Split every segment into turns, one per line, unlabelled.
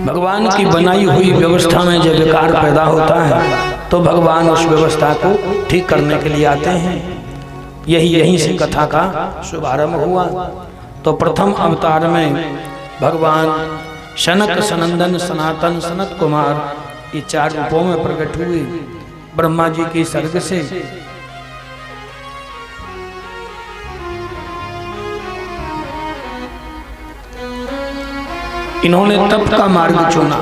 भगवान की बनाई हुई व्यवस्था में जब विकार पैदा होता है तो भगवान उस व्यवस्था को ठीक करने के लिए आते हैं। यहीं से कथा का शुभारंभ हुआ। तो प्रथम अवतार में भगवान शनक सनंदन सनातन सनत कुमार ये 4 रूपों में प्रकट हुए। ब्रह्मा जी की सर्ग से इन्होंने तप का मार्ग चुना।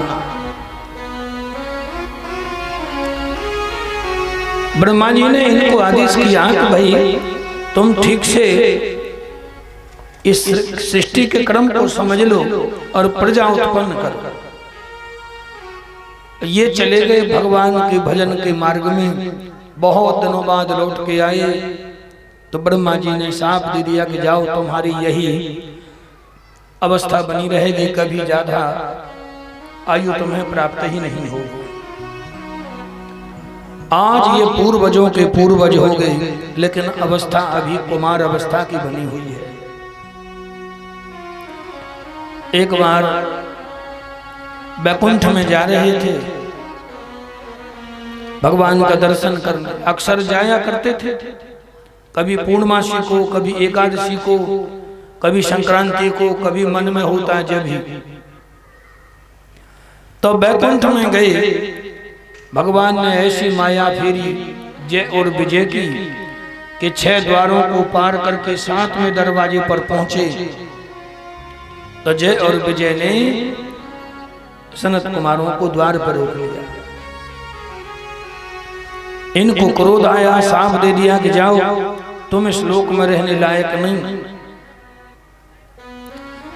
ब्रह्मा जी ने इनको आदेश किया कि भाई तुम ठीक से इस सृष्टि के क्रम को समझ लो और प्रजा उत्पन्न करो। ये चले गए भगवान के भजन के मार्ग में। बहुत दिनों बाद लौट के आए तो ब्रह्मा जी ने साफ दे दिया कि जाओ तुम्हारी यही अवस्था बनी रहेगी, कभी ज्यादा आयु तुम्हें प्राप्त ही नहीं होगी। आज ये पूर्वजों के पूर्वज हो गए, लेकिन अवस्था अभी कुमार अवस्था की बनी हुई है। एक बार वैकुंठ में जा रहे थे, भगवान का दर्शन करने अक्सर जाया करते थे। कभी पूर्णमासी को, कभी एकादशी को, कभी संक्रांति को, कभी मन में होता है जब भी। तो वैकुंठ में गए, भगवान ने ऐसी माया फेरी जय और विजय की कि 6 द्वारों को पार करके 7वें दरवाजे पर पहुंचे। तो जय और विजय ने सनत कुमारों को द्वार पर रोक लिया। इनको क्रोध आया, साफ दे दिया कि जाओ तुम इस लोक में रहने लायक नहीं,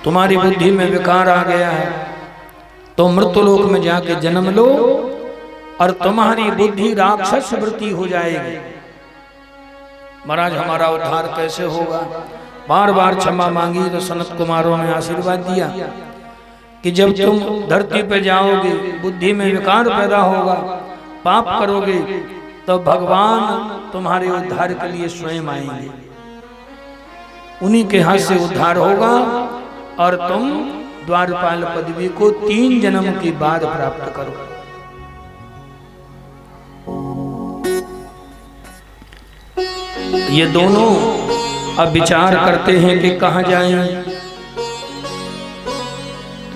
तुम्हारी बुद्धि में विकार आ गया है, तो मृत्युलोक में जाके जन्म लो और तुम्हारी बुद्धि राक्षस वृत्ति हो जाएगी। महाराज हमारा उद्धार कैसे होगा? बार बार क्षमा मांगी तो सनत कुमारों ने आशीर्वाद दिया कि जब तुम धरती पे जाओगे, बुद्धि में विकार पैदा होगा, पाप करोगे, तो भगवान तुम्हारे उद्धार के लिए स्वयं आएंगे। उन्हीं के हाथ से उद्धार होगा और तुम द्वारपाल पदवी को 3 जन्म के बाद प्राप्त करो। ये दोनों अब विचार करते हैं कि कहां जाएं।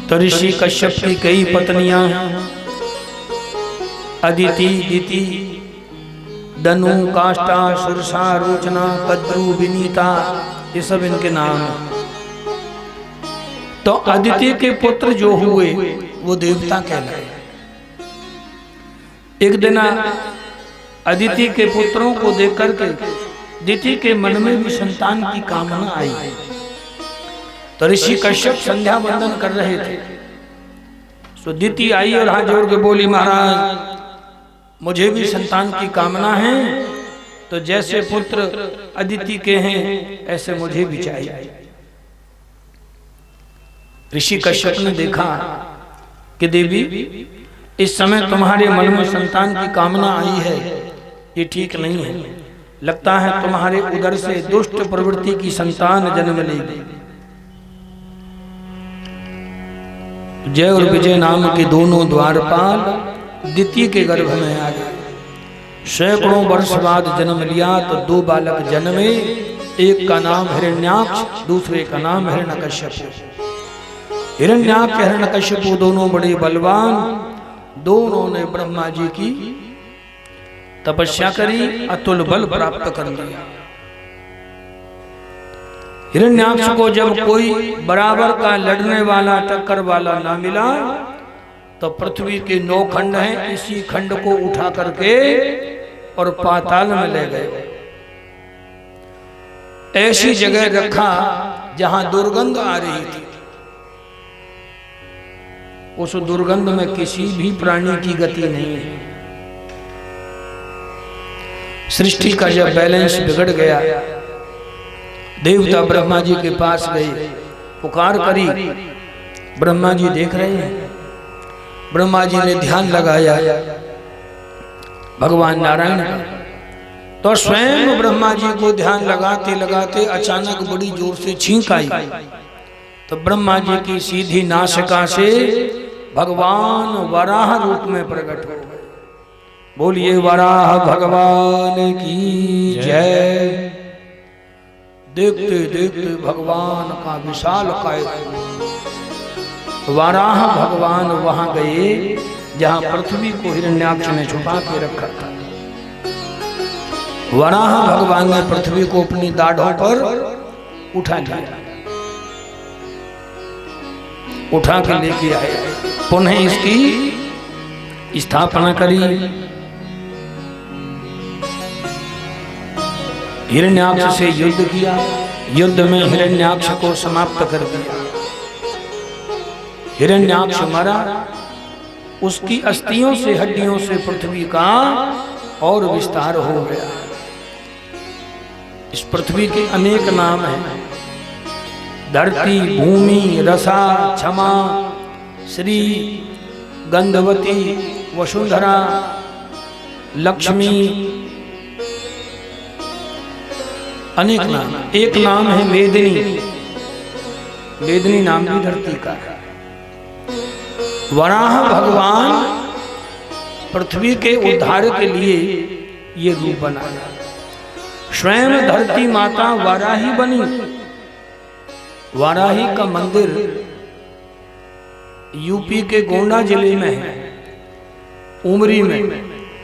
तो ऋषि कश्यप की कई पत्नियां हैं, अदिति, दिति, दनु, काष्ठा, सुरसा, रोचना, कद्रु, विनीता, ये सब इनके नाम हैं। तो अदिति के पुत्र जो हुए वो देवता कहलाए। एक दिन अदिति के पुत्रों को देख करके दिति के मन में भी संतान की कामना आई। तो ऋषि कश्यप संध्या वंदन कर रहे थे, तो दिति आई और हाथ जोड़ के बोली, महाराज मुझे भी संतान की कामना है, तो जैसे पुत्र अदिति के हैं ऐसे मुझे भी चाहिए। ऋषि कश्यप ने देखा कि देवी इस समय तुम्हारे मन में संतान की कामना आई है, ये ठीक नहीं है। लगता है तुम्हारे उदर से दुष्ट प्रवृत्ति की संतान जन्म लेगी। जय और विजय नाम के दोनों द्वारपाल दिति के गर्भ में आ गए। सैकड़ों वर्ष बाद जन्म लिया तो 2 बालक जन्मे। एक का नाम हिरण्याक्ष, दूसरे का नाम हिरण्यकश्यप। हिरण्याक्ष हिरण्यकश्यप दोनों बड़े बलवान, दोनों ने ब्रह्मा जी की तपस्या करी, अतुल बल प्राप्त कर लिया। हिरण्याक्ष को जब कोई बराबर का लड़ने वाला, टक्कर वाला ना मिला, तो पृथ्वी के 9 खंड हैं, इसी खंड को उठा करके और पाताल में ले गए। ऐसी जगह रखा जहां दुर्गंध आ रही थी। उस दुर्गंध में किसी भी प्राणी की गति नहीं है। सृष्टि का जब बैलेंस बिगड़ गया, देवता ब्रह्मा जी के पास गए, पुकार करी। ब्रह्मा जी देख रहे हैं। ब्रह्मा जी ने ध्यान लगाया भगवान नारायण का, तो स्वयं ब्रह्मा जी को ध्यान लगाते लगाते अचानक बड़ी जोर से छींक आई। तो ब्रह्मा जी की सीधी नासिका से भगवान वराह रूप में प्रकट हो गए। बोलिए वराह भगवान की जय। देखते देखते भगवान का विशाल काय वराह भगवान वहां गए जहां पृथ्वी को हिरण्याक्ष ने छुपा के रखा था। वराह भगवान ने पृथ्वी को अपनी दाढ़ों पर उठा लिया, उठा के लेके आए, पुनः इसकी स्थापना करी, हिरण्याक्ष से युद्ध किया, युद्ध में हिरण्याक्ष को समाप्त कर दिया। हिरण्याक्ष मरा, उसकी अस्थियों से हड्डियों से पृथ्वी का और विस्तार हो गया। इस पृथ्वी के अनेक नाम हैं, धरती, भूमि, रसा, क्षमा, श्री, गंधवती, वसुंधरा, लक्ष्मी, अनेक नाम। एक नाम है वेदिनी, वेदिनी नाम भी धरती का है। वराह भगवान पृथ्वी के उद्धार के लिए ये रूप बनाया। स्वयं धरती माता वाराही बनी। वाराही का मंदिर यूपी के गोंडा जिले में है, उमरी में,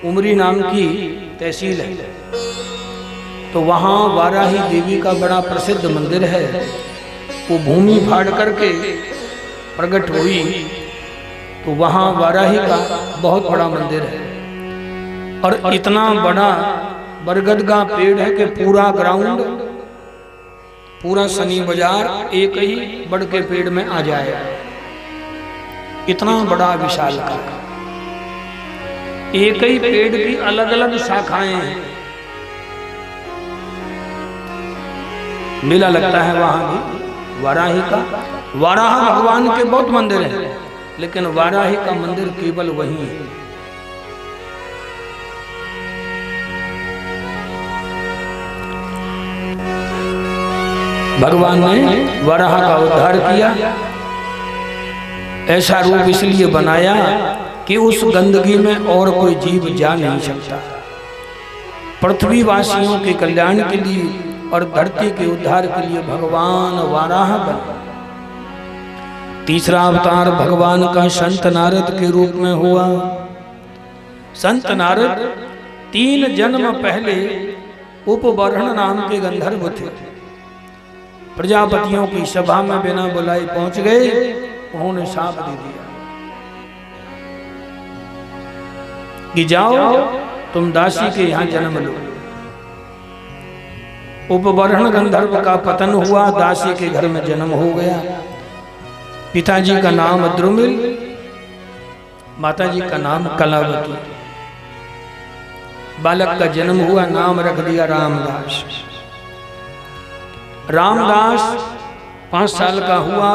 उमरी नाम की तहसील है। तो वहाँ वाराही देवी का बड़ा प्रसिद्ध मंदिर है। वो भूमि फाड़ करके प्रकट हुई, तो वहाँ वाराही का बहुत बड़ा मंदिर है। और इतना बड़ा बरगद का पेड़ है कि पूरा ग्राउंड, पूरा सनी बाजार एक ही बड़ के पेड़ में आ जाए, इतना बड़ा विशाल का। एक ही पेड़ की अलग अलग शाखाएं हैं। मेला लगता है वहां भी वाराही का। वाराह भगवान के बहुत मंदिर हैं, लेकिन वाराही का मंदिर केवल वही है। भगवान ने वराह का उद्धार किया। ऐसा रूप इसलिए बनाया कि उस गंदगी में और कोई जीव जा नहीं सकता। पृथ्वी वासियों के कल्याण के लिए और धरती के उद्धार के लिए भगवान वाराह बने। तीसरा अवतार भगवान का संत नारद के रूप में हुआ। संत नारद 3 जन्म पहले उपबर्हण नाम के गंधर्व थे। प्रजापतियों की सभा में बिना बुलाए पहुंच गए। उन्होंने शाप दे दिया कि जाओ तुम दासी के यहां जन्म लो। उपबर्हण गंधर्व का पतन हुआ, दासी के घर में जन्म हो गया। पिताजी का नाम द्रुमिल, माताजी का नाम कलावती। बालक का जन्म हुआ, नाम रख दिया रामदास। रामदास 5 साल का हुआ,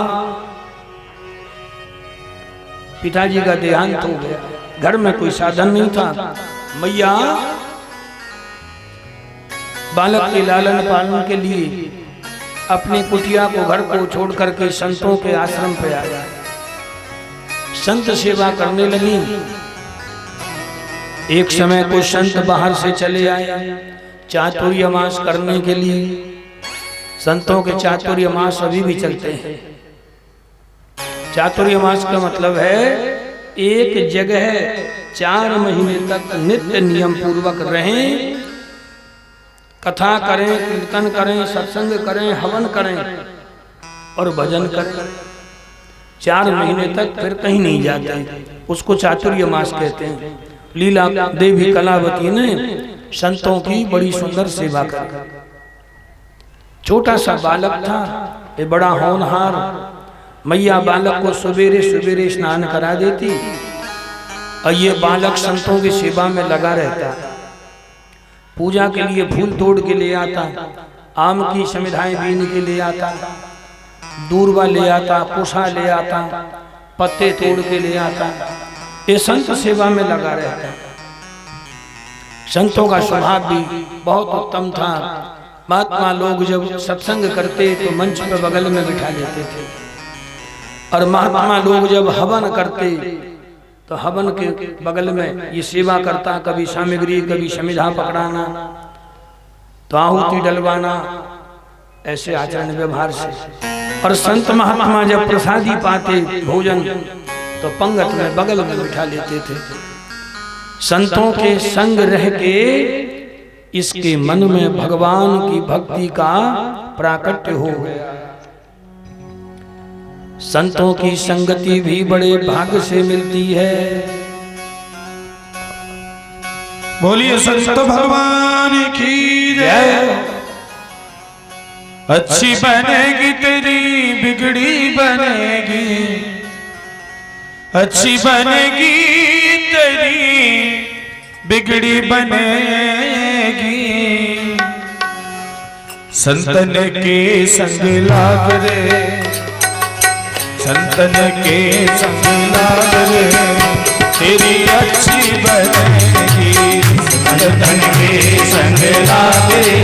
पिताजी का देहांत हो गया। घर में कोई साधन नहीं था। मैया बालक के लालन पालन के लिए अपनी कुटिया को, घर को छोड़ करके संतों के आश्रम पे आया। संत सेवा करने लगी। एक समय कुछ संत बाहर से चले आए चातुर्य मास करने के लिए। संतों के चातुर्य मास अभी भी चलते हैं। चातुर्य मास का मतलब है एक जगह 4 महीने तक नित्य नियम पूर्वक रहें, कथा करें, कीर्तन करें, सत्संग करें, हवन करें और भजन करें। 4 महीने तक फिर कहीं नहीं जाते। उसको चातुर्य मास कहते हैं। लीला देवी कलावती ने संतों की बड़ी सुंदर सेवा की। छोटा सा बालक था, ये बड़ा होनहार। मैया बालक को सवेरे सवेरे स्नान करा देती और ये बालक संतों की सेवा में लगा रहता। पूजा के लिए फूल तोड़ के ले आता, आम की समिधाएं बीन के ले आता, दूर्वा ले आता, पुषा ले आता, पत्ते तोड़ के ले आता। ये संत सेवा में लगा रहता। संतों का स्वभाव भी बहुत उत्तम था। महात्मा लोग जब सत्संग करते तो मंच पर बगल में बिठा लेते थे। और महात्मा लोग जब हवन करते तो हवन के बगल में ये सेवा करता, कभी सामग्री कभी समिधा पकड़ाना तो आहुति डलवाना, ऐसे आचरण व्यवहार से। और संत महात्मा जब प्रसादी पाते भोजन तो पंगत में बगल में बिठा लेते थे। संतों के संग रह के इसके मन में भगवान की भक्ति का प्राकट्य हो गया। संतों की संगति भी बड़े भाग्य से मिलती है।
बोलिए संत भगवान की जय। अच्छी बनेगी तेरी बिगड़ी बनेगी, अच्छी बनेगी तेरी बिगड़ी बनेगी। संतन के संग लाग रे, संतन के संग लाग रे, तेरी अच्छी बनेगी। संतन के संग लाग रे,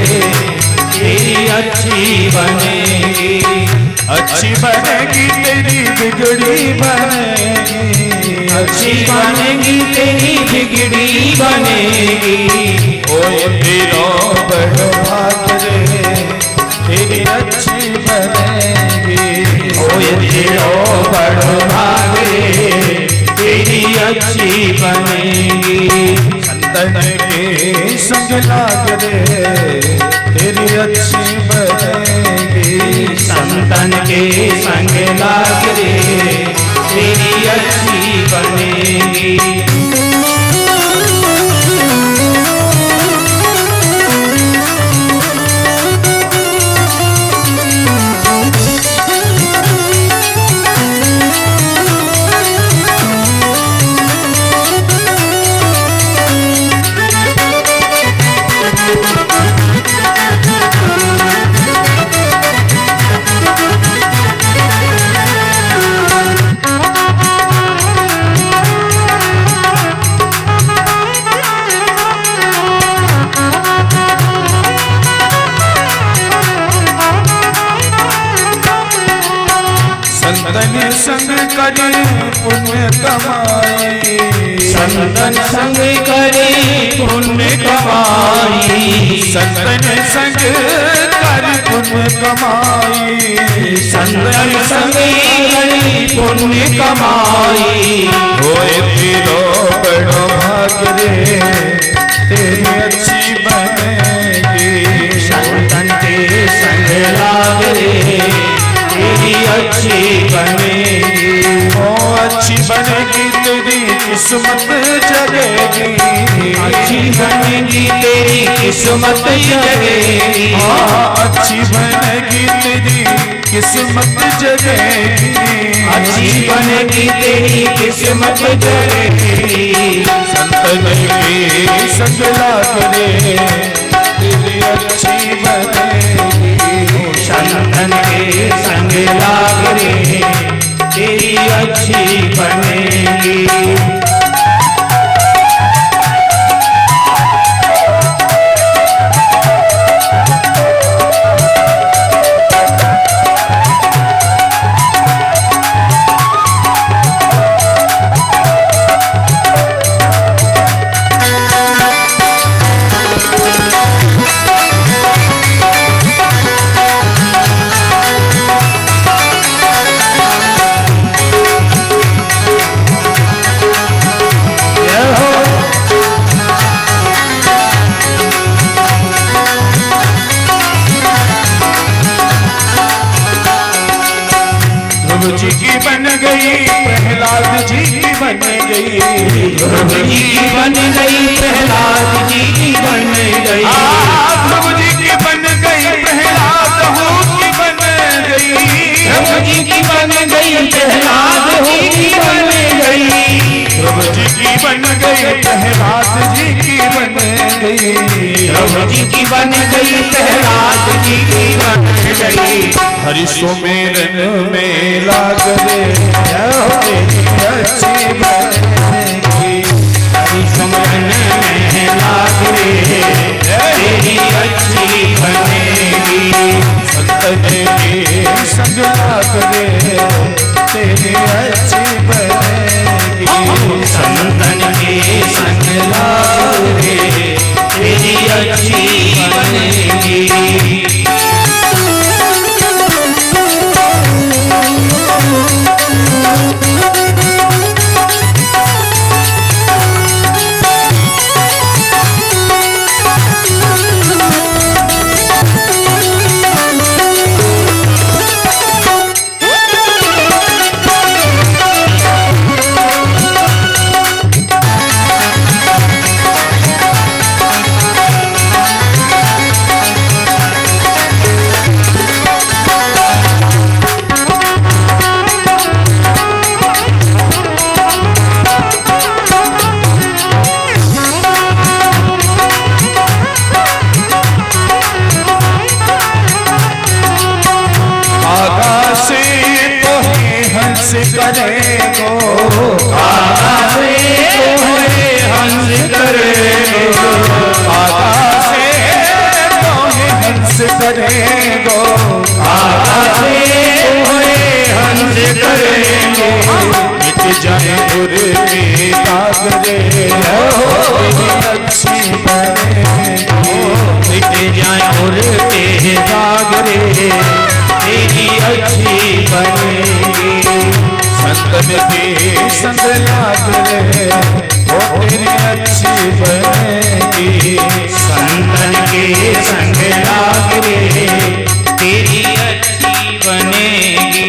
तेरी अच्छी बनेगी। अच्छी बनेगी तेरी बिगड़ी बनेगी, अच्छी बनेगी तेरी बिगड़ी बनेगी। ओए तेरा बड़ भाग रे, तेरी अच्छी बनेगी। ओए तेरा बड़ भाग रे, तेरी अच्छी बनेगी। संतन के संग लाग रे, तेरी अच्छी बनेगी। संतन के संग लाग रे, तेरी अच्छी बनेगी। संतन संग करे पुण्य कमाई, संतन संग करे पुण्य कमाई। संतन संग करे पुण्य कमाई, संतन संग करे पुण्य कमाई। होए तेरो बड़ो भाग रे, तेरी अच्छी बनेगी। संतन के संग लाग रे, तेरी अच्छी बनेगी। ओ अच्छी बनेगी तेरी किस्मत जगेगी, अच्छी बनेगी तेरी किस्मत जगेगी। हाँ अच्छी बनेगी तेरी किस्मत जगेगी, अच्छी बनेगी तेरी किस्मत जगेगी। संतन के संग लाग रे, तेरी अच्छी बनेगी। संतन के संग लाग रे, तेरी अच्छी बनेगी। ध्रुव जी की बन गई, प्रहलाद जी की बन गई। ध्रुव जी की बन गई, प्रहलाद जी की बन गई। ध्रुव जी की बन गई, प्रहलाद की बन गई। ध्रुव जी की बन गई, प्रहलाद की बन गई। ध्रुव जी की बन गई, प्रहलाद जी की बन गई। ध्रुव जी की बन गई, प्रहलाद जी की बन गई। हरि सुमेरन में लाग रे, तेरी अच्छी बनेगी। हरि सुमेरन में लाग रे, तेरी अच्छी बनेगी। संतन के संग लाग रे, तेरी आकाशे तोहे हंस करेगो, आकाशे तोहे हंस करेगो, आकाशे तोहे हंस करेगो। मिट जाए उर के दाग रे, तेरी अच्छी बनेगी, मिट जाए उर के दाग रे, तेरी अच्छी बनेगी। संतन के संग लाग रे, वो तेरी अच्छी बनेगी, संतन के संग लाग रे, तेरी अच्छी बनेगी।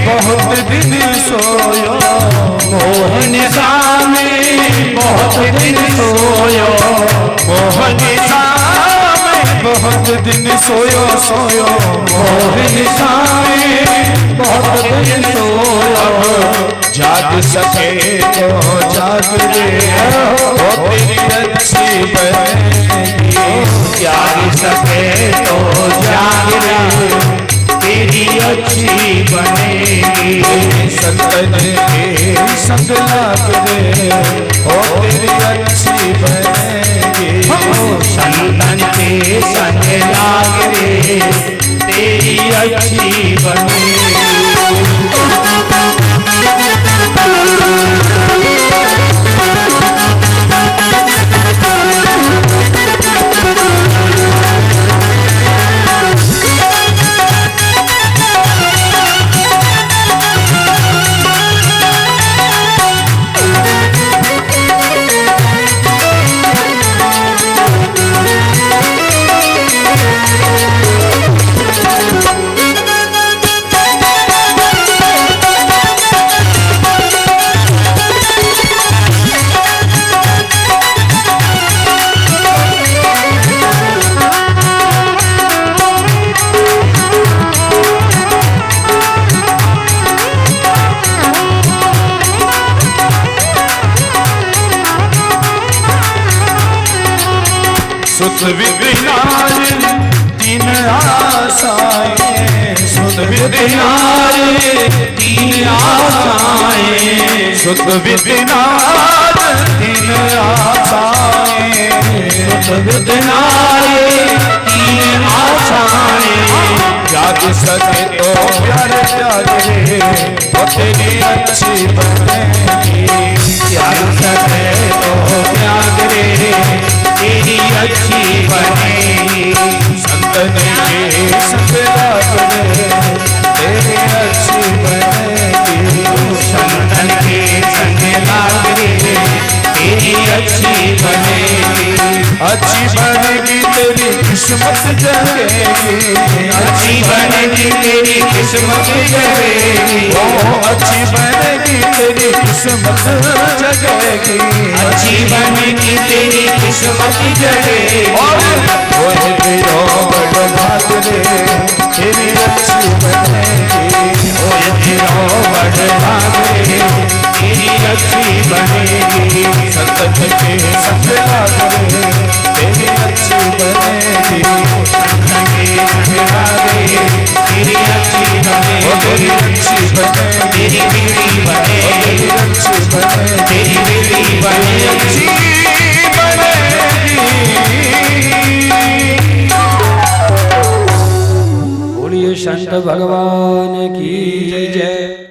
बहुत दिन सोयो, मोहन सामे बहुत दिन सोयो, मोहन सामे बहुत दिन सोयो, सोयो मोहन सामे बहुत दिन सोयो। जाग सके तो जाग रे, वो तेरी अच्छी बनेगी, जाग सके तो जाग रे, तेरी अच्छी बनेगी। संतन के संग लाग रे, ओ तेरी अच्छी बनेगी, संतन के संग लाग रे, तेरी अच्छी बनेगी। सुत विद्यार तीन आशाएं, सुत विद्यार तीन आशाएं, सुत विद्यार तीन आशाएं, सुत विद्यार तीन आशाएं। जाग सके तो प्यारे प्यारे, वो तेरी अच्छी बनेगी, जाग सके तो प्यारे, तेरी अच्छी बनेगी। संतन के संग लाग रे, तेरी अच्छी बनेगी, संतन के संग लाग रे, तेरी अच्छी बनेगी। अच्छी बनेगी तेरी किस्मत जगेगी, अच्छी बनेगी तेरी किस्मत जगेगी, ओ अच्छी बनेगी तेरी किस्मत जगेगी, अच्छी बनेगी तेरी किस्मत जगेगी। और ओए तेरो बड़ भाग रे, तेरी अच्छी बनेगी, ओए तेरो बड़ भाग रे, तेरी अच्छी बनेगी। संतन के संग लाग रे, तेरी अच्छी बनेगी, संतन के संग लाग रे, तेरी अच्छी बनेगी, तेरी अच्छी बनेगी, तेरी बेटी बनेगी, तेरी अच्छी बनेगी, तेरी बेटी बनेगी,
बोलिए संत भगवान की जय।